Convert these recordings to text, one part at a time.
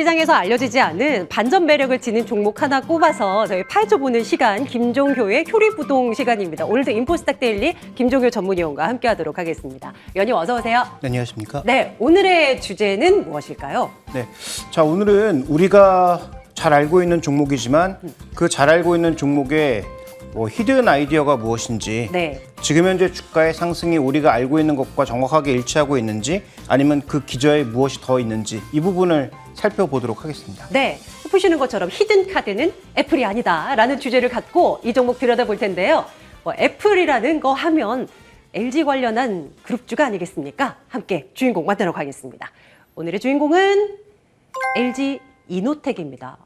시장에서 알려지지 않은 반전 매력을 지닌 종목 하나 꼽아서 저희 파헤쳐보는 시간, 김종효의 효리부동 시간입니다. 오늘도 인포스탁 데일리 김종효 전문위원과 함께하도록 하겠습니다. 위원님 어서 오세요. 네, 안녕하십니까? 네, 오늘의 주제는 무엇일까요? 네, 자 오늘은 우리가 잘 알고 있는 종목이지만 그 잘 알고 있는 종목의 히든 아이디어가 무엇인지, 네. 지금 현재 주가의 상승이 우리가 알고 있는 것과 정확하게 일치하고 있는지, 아니면 그 기저에 무엇이 더 있는지 이 부분을 살펴보도록 하겠습니다. 네, 보시는 것처럼 히든 카드는 애플이 아니다라는 주제를 갖고 이 종목 들여다볼 텐데요. 애플이라는 거 하면 LG 관련한 그룹주가 아니겠습니까? 함께 주인공 만나러 가겠습니다. 오늘의 주인공은 LG 이노텍입니다.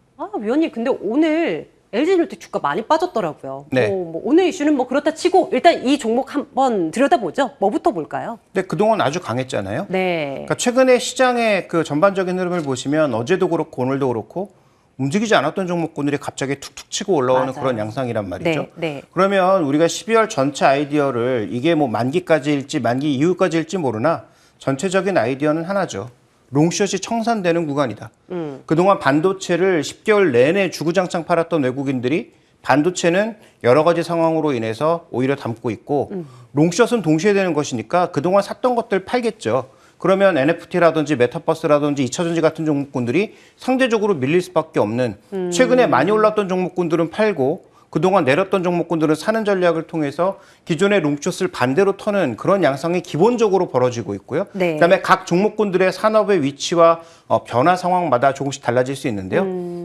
위원님, 근데 오늘 LG 이노텍 주가 많이 빠졌더라고요. 네. 오늘 이슈는 그렇다 치고 일단 이 종목 한번 들여다보죠. 뭐부터 볼까요? 근데 그동안 아주 강했잖아요. 네. 그러니까 최근에 시장의 그 전반적인 흐름을 보시면 어제도 그렇고 오늘도 그렇고 움직이지 않았던 종목군들이 갑자기 툭툭 치고 올라오는 맞아요. 그런 양상이란 말이죠. 네, 네. 그러면 우리가 12월 전체 아이디어를 이게 만기까지일지 만기 이후까지일지 모르나 전체적인 아이디어는 하나죠. 롱숏이 청산되는 구간이다. 그동안 반도체를 10개월 내내 주구장창 팔았던 외국인들이 반도체는 여러 가지 상황으로 인해서 오히려 담고 있고 롱숏은 동시에 되는 것이니까 그동안 샀던 것들 팔겠죠. 그러면 NFT라든지 메타버스라든지 2차전지 같은 종목군들이 상대적으로 밀릴 수밖에 없는, 최근에 많이 올랐던 종목군들은 팔고 그동안 내렸던 종목군들은 사는 전략을 통해서 기존의 롱숏을 반대로 터는 그런 양상이 기본적으로 벌어지고 있고요. 네. 그다음에 각 종목군들의 산업의 위치와 변화 상황마다 조금씩 달라질 수 있는데요.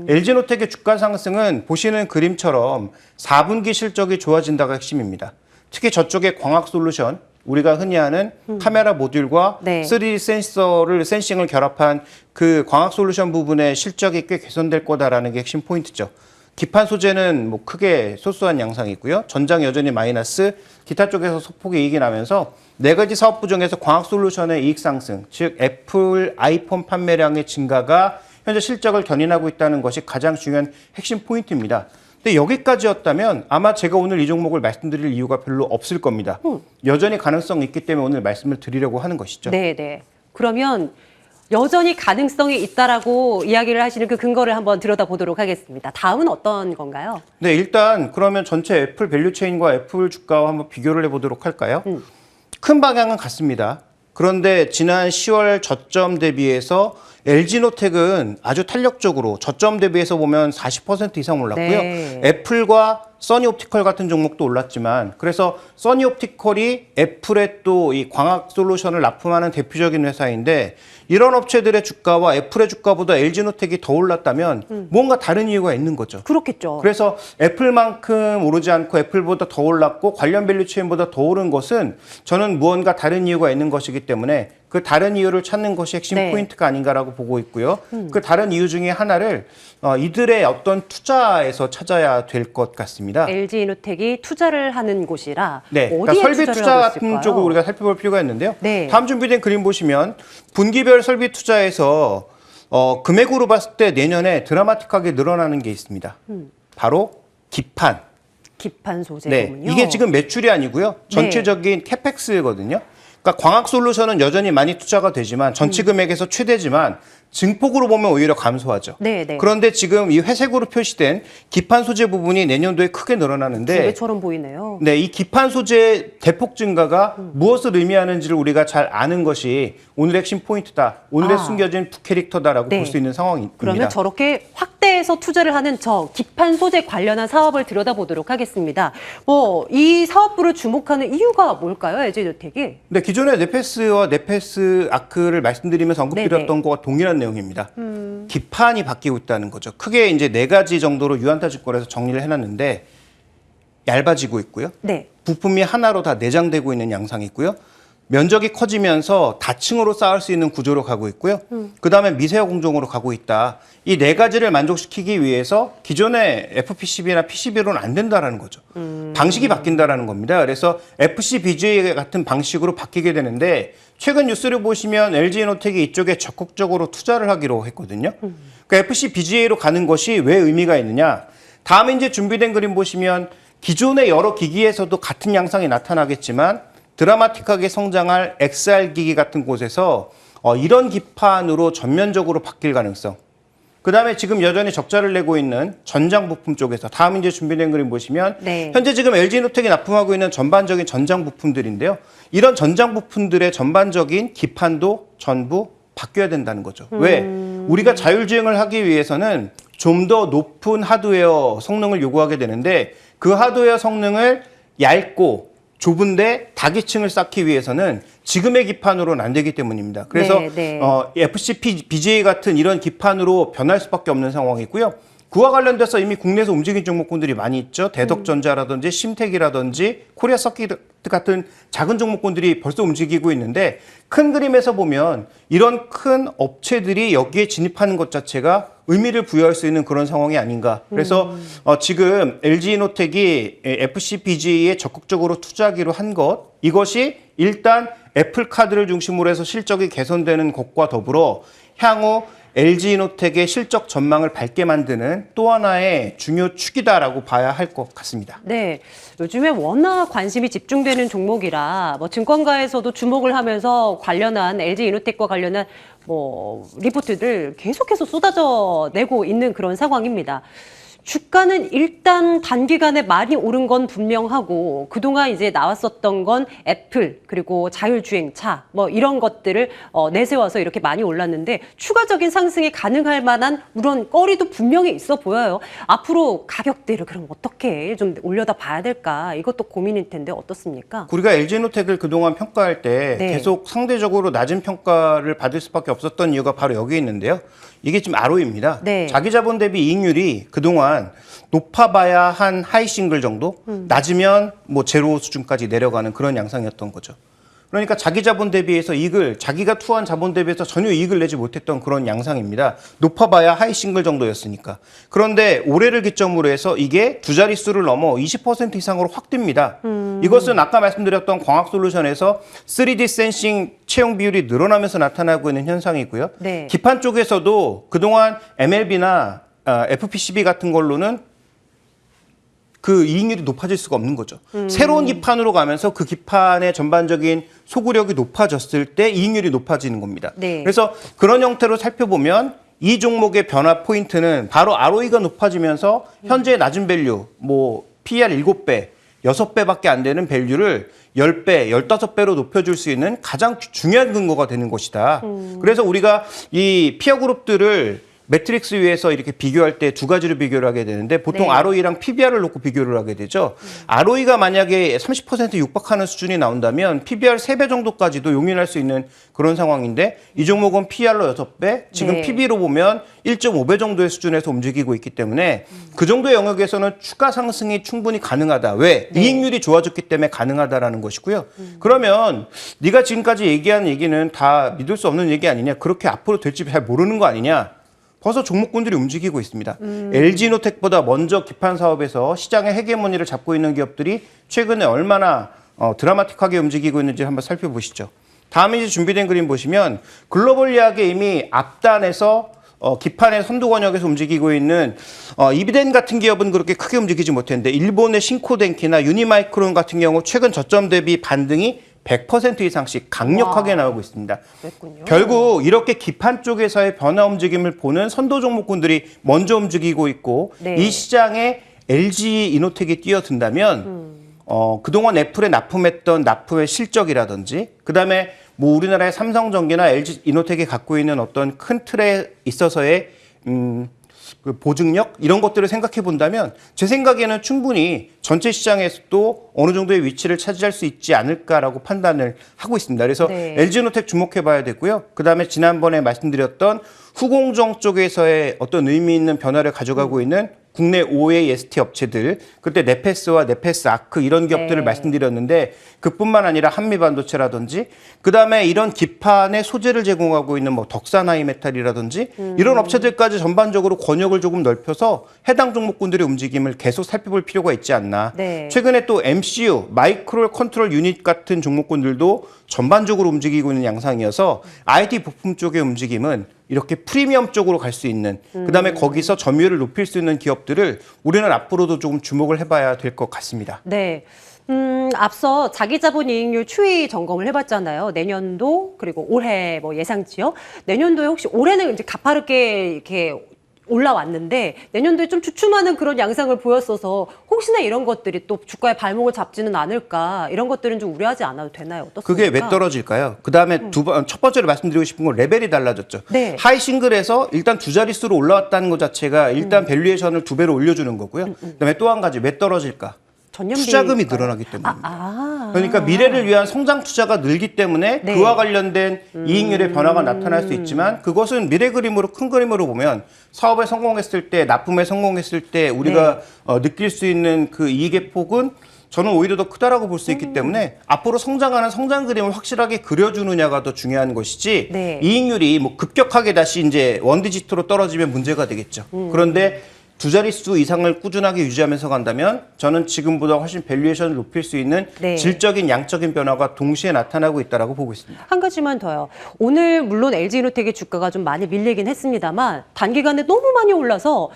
LG노텍의 주가 상승은 보시는 그림처럼 4분기 실적이 좋아진다가 핵심입니다. 특히 저쪽에 광학솔루션, 우리가 흔히 하는 카메라 모듈과 네. 3D 센싱을 결합한 그 광학솔루션 부분의 실적이 꽤 개선될 거다라는 게 핵심 포인트죠. 기판 소재는 크게 소소한 양상이 있고요. 전장 여전히 마이너스, 기타 쪽에서 소폭의 이익이 나면서 네 가지 사업부 중에서 광학솔루션의 이익 상승, 즉 애플 아이폰 판매량의 증가가 현재 실적을 견인하고 있다는 것이 가장 중요한 핵심 포인트입니다. 근데 여기까지였다면 아마 제가 오늘 이 종목을 말씀드릴 이유가 별로 없을 겁니다. 여전히 가능성이 있기 때문에 오늘 말씀을 드리려고 하는 것이죠. 네. 그러면 여전히 가능성이 있다라고 이야기를 하시는 그 근거를 한번 들여다보도록 하겠습니다. 다음은 어떤 건가요? 네, 일단 그러면 전체 애플 밸류체인과 애플 주가와 한번 비교를 해보도록 할까요? 큰 방향은 같습니다. 그런데 지난 10월 저점 대비해서 LG노텍은 아주 탄력적으로 저점 대비해서 보면 40% 이상 올랐고요. 네. 애플과 써니옵티컬 같은 종목도 올랐지만, 그래서 써니옵티컬이 애플의 또 이 광학 솔루션을 납품하는 대표적인 회사인데, 이런 업체들의 주가와 애플의 주가보다 LG노텍이 더 올랐다면 뭔가 다른 이유가 있는 거죠. 그렇겠죠. 그래서 애플만큼 오르지 않고 애플보다 더 올랐고 관련 밸류체인보다 더 오른 것은 저는 무언가 다른 이유가 있는 것이기 때문에 그 다른 이유를 찾는 것이 핵심 네. 포인트가 아닌가라고 보고 있고요. 그 다른 이유 중에 하나를 이들의 어떤 투자에서 찾아야 될 것 같습니다. LG이노텍이 투자를 하는 곳이라 네, 어디에 그러니까 설비 투자를 투자 하고 같은 있을까요? 쪽을 우리가 살펴볼 필요가 있는데요. 네. 다음 준비된 그림 보시면 분기별 설비 투자에서 금액으로 봤을 때 내년에 드라마틱하게 늘어나는 게 있습니다. 바로 기판. 기판 소재군요. 네, 이게 지금 매출이 아니고요. 전체적인 캐펙스거든요. 그러니까 광학 솔루션은 여전히 많이 투자가 되지만 전체 금액에서 최대지만 증폭으로 보면 오히려 감소하죠. 네. 그런데 지금 이 회색으로 표시된 기판 소재 부분이 내년도에 크게 늘어나는데, 두 배처럼 보이네요. 네, 이 기판 소재 대폭 증가가 무엇을 의미하는지를 우리가 잘 아는 것이 오늘의 핵심 포인트다. 오늘의 숨겨진 부캐릭터다라고 네. 볼 수 있는 상황입니다. 그러면 저렇게 확대해서 투자를 하는 저 기판 소재 관련한 사업을 들여다보도록 하겠습니다. 이 사업부를 주목하는 이유가 뭘까요, LG이노텍이? 네, 기존의 네페스와 네페스 아크를 말씀드리면서 언급드렸던 것과 동일한 내용입니다. 기판이 바뀌고 있다는 거죠. 크게 이제 네 가지 정도로 유한타증권에서 정리를 해놨는데, 얇아지고 있고요. 네. 부품이 하나로 다 내장되고 있는 양상이 있고요. 면적이 커지면서 다층으로 쌓을 수 있는 구조로 가고 있고요. 그다음에 미세화 공정으로 가고 있다. 이 네 가지를 만족시키기 위해서 기존의 FPCB나 PCB로는 안 된다라는 거죠. 방식이 바뀐다라는 겁니다. 그래서 FCBGA 같은 방식으로 바뀌게 되는데, 최근 뉴스를 보시면 LG이노텍이 이쪽에 적극적으로 투자를 하기로 했거든요. 그러니까 FCBGA로 가는 것이 왜 의미가 있느냐? 다음에 이제 준비된 그림 보시면 기존의 여러 기기에서도 같은 양상이 나타나겠지만 드라마틱하게 성장할 XR 기기 같은 곳에서 이런 기판으로 전면적으로 바뀔 가능성. 그다음에 지금 여전히 적자를 내고 있는 전장 부품 쪽에서 다음 이제 준비된 그림 보시면 네. 현재 지금 LG노텍이 납품하고 있는 전반적인 전장 부품들인데요. 이런 전장 부품들의 전반적인 기판도 전부 바뀌어야 된다는 거죠. 왜? 우리가 자율주행을 하기 위해서는 좀 더 높은 하드웨어 성능을 요구하게 되는데 그 하드웨어 성능을 얇고 좁은데 다기층을 쌓기 위해서는 지금의 기판으로는 안 되기 때문입니다. 그래서 네. FC BGA 같은 이런 기판으로 변할 수밖에 없는 상황이고요. 그와 관련돼서 이미 국내에서 움직인 종목군들이 많이 있죠. 대덕전자라든지 심택이라든지 코리아 서킷 같은 작은 종목군들이 벌써 움직이고 있는데 큰 그림에서 보면 이런 큰 업체들이 여기에 진입하는 것 자체가 의미를 부여할 수 있는 그런 상황이 아닌가. 그래서 지금 LG노텍이 FCBGA에 적극적으로 투자하기로 한 것, 이것이 일단 애플카드를 중심으로 해서 실적이 개선되는 것과 더불어 향후 LG노텍의 실적 전망을 밝게 만드는 또 하나의 중요 축이다라고 봐야 할 것 같습니다. 네, 요즘에 워낙 관심이 집중되는 종목이라 뭐 증권가에서도 주목을 하면서 관련한 LG이노텍과 관련한 뭐 리포트들 계속해서 쏟아져 내고 있는 그런 상황입니다. 주가는 일단 단기간에 많이 오른 건 분명하고 그동안 이제 나왔었던 건 애플 그리고 자율주행차 뭐 이런 것들을 내세워서 이렇게 많이 올랐는데 추가적인 상승이 가능할 만한 물론 거리도 분명히 있어 보여요. 앞으로 가격대를 그럼 어떻게 좀 올려다 봐야 될까 이것도 고민일 텐데 어떻습니까? 우리가 LG노텍을 그동안 평가할 때 네. 계속 상대적으로 낮은 평가를 받을 수밖에 없었던 이유가 바로 여기 있는데요. 이게 지금 ROE입니다. 네. 자기 자본 대비 이익률이 그동안 높아봐야 한 하이 싱글 정도, 낮으면 뭐 제로 수준까지 내려가는 그런 양상이었던 거죠. 그러니까 자기 자본 대비해서 이익을 자기가 투한 자본 대비해서 전혀 이익을 내지 못했던 그런 양상입니다. 높아봐야 하이 싱글 정도였으니까. 그런데 올해를 기점으로 해서 이게 두 자릿수를 넘어 20% 이상으로 확 뜁니다. 이것은 아까 말씀드렸던 광학솔루션에서 3D 센싱 채용 비율이 늘어나면서 나타나고 있는 현상이고요. 네. 기판 쪽에서도 그동안 MLB나 FPCB 같은 걸로는 그 이익률이 높아질 수가 없는 거죠. 새로운 기판으로 가면서 그 기판의 전반적인 소구력이 높아졌을 때 이익률이 높아지는 겁니다. 네. 그래서 그런 형태로 살펴보면 이 종목의 변화 포인트는 바로 ROE가 높아지면서 현재 낮은 밸류, 뭐 PER 7배, 6배밖에 안 되는 밸류를 10배, 15배로 높여줄 수 있는 가장 중요한 근거가 되는 것이다. 그래서 우리가 이 피어 그룹들을 매트릭스 위에서 이렇게 비교할 때 두 가지로 비교를 하게 되는데 보통 네. ROE랑 PBR을 놓고 비교를 하게 되죠. ROE가 만약에 30% 육박하는 수준이 나온다면 PBR 3배 정도까지도 용인할 수 있는 그런 상황인데 이 종목은 PR로 6배, 지금 네. PB로 보면 1.5배 정도의 수준에서 움직이고 있기 때문에 그 정도의 영역에서는 추가 상승이 충분히 가능하다. 왜? 네. 이익률이 좋아졌기 때문에 가능하다라는 것이고요. 그러면 네가 지금까지 얘기한 얘기는 다 믿을 수 없는 얘기 아니냐? 그렇게 앞으로 될지 잘 모르는 거 아니냐? 벌써 종목군들이 움직이고 있습니다. LG노텍보다 먼저 기판 사업에서 시장의 헤게모니를 잡고 있는 기업들이 최근에 얼마나 드라마틱하게 움직이고 있는지 한번 살펴보시죠. 다음에 이제 준비된 그림 보시면 글로벌 리학에 이미 앞단에서 기판의 선두 권역에서 움직이고 있는 이비덴 같은 기업은 그렇게 크게 움직이지 못했는데 일본의 신코덴키나 유니마이크론 같은 경우 최근 저점 대비 반등이 100% 이상씩 강력하게 나오고 있습니다. 그랬군요. 결국 이렇게 기판 쪽에서의 변화 움직임을 보는 선도 종목군들이 먼저 움직이고 있고 네. 이 시장에 LG이노텍이 뛰어든다면 그동안 애플에 납품했던 납품의 실적이라든지 그다음에 뭐 우리나라의 삼성전기나 LG이노텍이 갖고 있는 어떤 큰 틀에 있어서의 그 보증력 이런 것들을 생각해 본다면 제 생각에는 충분히 전체 시장에서도 어느 정도의 위치를 차지할 수 있지 않을까라고 판단을 하고 있습니다. 그래서 네. LG노텍 주목해 봐야 되고요. 그다음에 지난번에 말씀드렸던 후공정 쪽에서의 어떤 의미 있는 변화를 가져가고 있는 국내 5의 ST 업체들, 그때 네페스와 네페스 아크 이런 기업들을 네. 말씀드렸는데 그뿐만 아니라 한미반도체라든지 그다음에 이런 기판의 소재를 제공하고 있는 뭐 덕산하이메탈이라든지 이런 업체들까지 전반적으로 권역을 조금 넓혀서 해당 종목군들의 움직임을 계속 살펴볼 필요가 있지 않나. 네. 최근에 또 MCU, 마이크로 컨트롤 유닛 같은 종목군들도 전반적으로 움직이고 있는 양상이어서 IT 부품 쪽의 움직임은 이렇게 프리미엄 쪽으로 갈 수 있는 그다음에 거기서 점유율을 높일 수 있는 기업들을 우리는 앞으로도 조금 주목을 해봐야 될 것 같습니다. 네. 앞서 자기자본 이익률 추이 점검을 해봤잖아요. 내년도 그리고 올해 뭐 예상치요. 내년도에 혹시 올해는 이제 가파르게 이렇게 올라왔는데 내년도에 좀 주춤하는 그런 양상을 보였어서 혹시나 이런 것들이 또 주가의 발목을 잡지는 않을까 이런 것들은 좀 우려하지 않아도 되나요? 어떻습니까? 그게 왜 떨어질까요? 그다음에 첫 번째로 말씀드리고 싶은 건 레벨이 달라졌죠. 네. 하이 싱글에서 일단 두 자릿수로 올라왔다는 것 자체가 일단 밸류에이션을 2배로 올려주는 거고요. 그다음에 또 한 가지 왜 떨어질까? 전년비 투자금이 늘어나기 때문입니다. 아. 그러니까 미래를 위한 성장 투자가 늘기 때문에 네. 그와 관련된 이익률의 변화가 나타날 수 있지만 그것은 미래 그림으로 큰 그림으로 보면 사업에 성공했을 때 납품에 성공했을 때 우리가 느낄 수 있는 그 이익의 폭은 저는 오히려 더 크다라고 볼 수 있기 때문에 앞으로 성장하는 성장 그림을 확실하게 그려주느냐가 더 중요한 것이지 네. 이익률이 뭐 급격하게 다시 이제 원디지트로 떨어지면 문제가 되겠죠. 그런데 두 자릿수 이상을 꾸준하게 유지하면서 간다면 저는 지금보다 훨씬 밸류에이션을 높일 수 있는 네. 질적인 양적인 변화가 동시에 나타나고 있다고 보고 있습니다. 한 가지만 더요. 오늘 물론 LG이노텍의 주가가 좀 많이 밀리긴 했습니다만 단기간에 너무 많이 올라서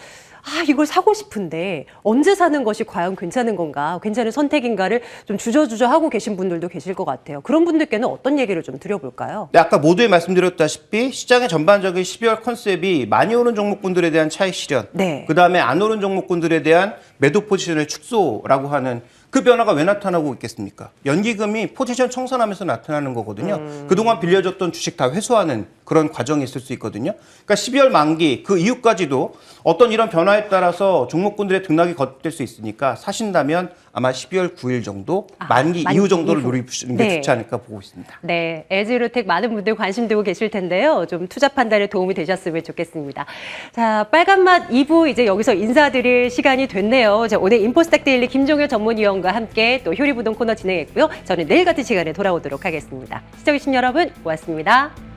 이걸 사고 싶은데 언제 사는 것이 과연 괜찮은 건가, 괜찮은 선택인가를 좀 주저주저 하고 계신 분들도 계실 것 같아요. 그런 분들께는 어떤 얘기를 좀 드려볼까요? 네, 아까 모두에 말씀드렸다시피 시장의 전반적인 12월 컨셉이 많이 오른 종목군들에 대한 차익 실현, 네. 그다음에 안 오른 종목군들에 대한 매도 포지션의 축소라고 하는 그 변화가 왜 나타나고 있겠습니까? 연기금이 포지션 청산하면서 나타나는 거거든요. 그동안 빌려줬던 주식 다 회수하는 그런 과정이 있을 수 있거든요. 그러니까 12월 만기 그 이후까지도 어떤 이런 변화에 따라서 종목군들의 등락이 걷될 수 있으니까 사신다면 아마 12월 9일 정도 만기 이후 정도를 노리시는 게 네. 좋지 않을까 보고 있습니다. 네, LG이노텍 많은 분들 관심 두고 계실 텐데요. 좀 투자 판단에 도움이 되셨으면 좋겠습니다. 자, 빨간맛 2부 이제 여기서 인사드릴 시간이 됐네요. 자, 오늘 인포스탁 데일리 김종효 전문위원과 함께 또 효리부동 코너 진행했고요. 저는 내일 같은 시간에 돌아오도록 하겠습니다. 시청해주신 여러분 고맙습니다.